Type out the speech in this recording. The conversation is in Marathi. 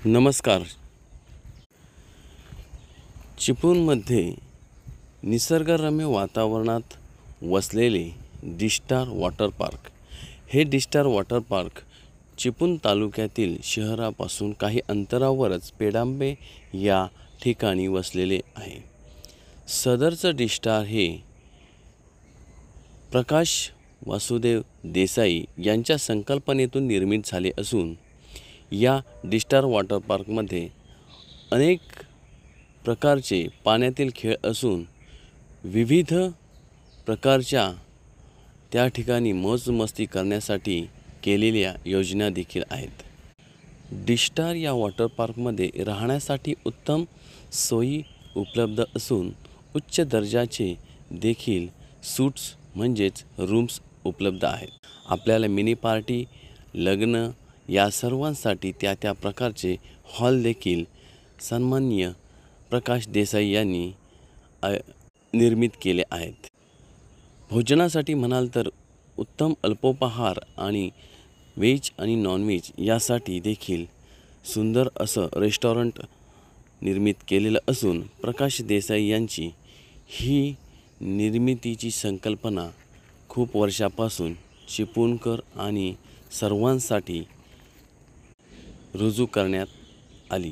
नमस्कार. चिपळूणमध्ये निसर्गरम्य वातावरणात वसलेले डी-स्टार वॉटर पार्क. हे डी-स्टार वॉटर पार्क चिपळूण तालुक्यातील शहरापासून काही अंतरावरच पेडांबे या ठिकाणी वसलेले आहे. सदरचं डी-स्टार हे प्रकाश वासुदेव देसाई यांच्या संकल्पनेतून निर्मित झाले असून या डी-स्टार वॉटर पार्कमध्ये अनेक प्रकारचे पाण्यातील खेळ असून विविध प्रकारच्या त्या ठिकाणी मौजमस्ती करण्यासाठी केलेल्या योजना देखील आहेत. डी-स्टार या वॉटर पार्कमध्ये राहण्यासाठी उत्तम सोयी उपलब्ध असून उच्च दर्जाचे देखील सूट्स म्हणजेच रूम्स उपलब्ध आहेत. आपल्याला मिनी पार्टी, लग्न या सर्वांसाठी त्या प्रकारचे हॉल देखील सन्माननीय प्रकाश देसाई यांनी निर्मित केले आहेत. भोजनासाठी म्हणाल तर उत्तम अल्पोपहार आणि व्हेज आणि नॉनव्हेज यासाठी देखील सुंदर असं रेस्टॉरंट निर्मित केलेलं असून प्रकाश देसाई यांची ही निर्मितीची संकल्पना खूप वर्षापासून चिपळूणकर आणि सर्वांसाठी रुजू करण्यात आली.